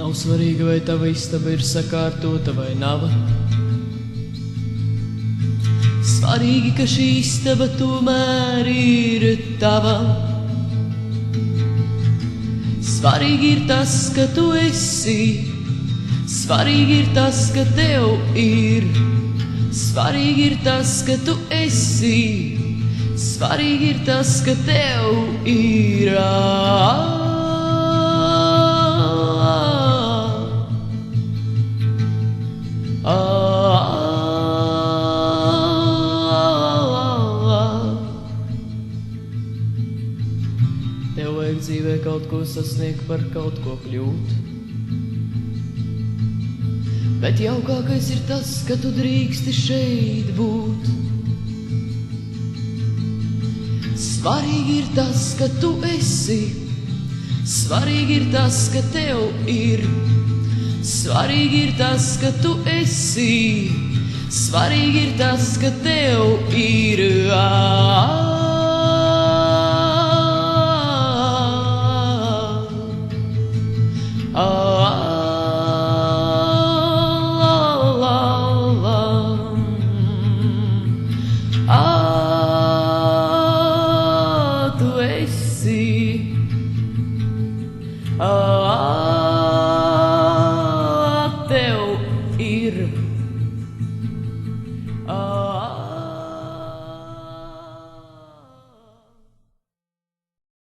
Nav svarīgi, vai tava istaba ir sakārtota vai nav. Svarīgi, ka šī istaba tomēr ir tava. Svarīgi ir tas, ka tu esi. Svarīgi ir tas, ka tev ir. Svarīgi ir tas, ka tu esi. Svarīgi ir tas, ka tev ir. Tev vajag dzīvē kaut ko sasniegt, par kaut ko kļūt. Bet jaukākais ir tas, ka tu drīksti šeit būt. Svarīgi ir tas, ka tu esi. Svarīgi ir tas, ka tev ir. Svarīgi ir tas, ka tu esi. Svarīgi ir tas, ka tev ir.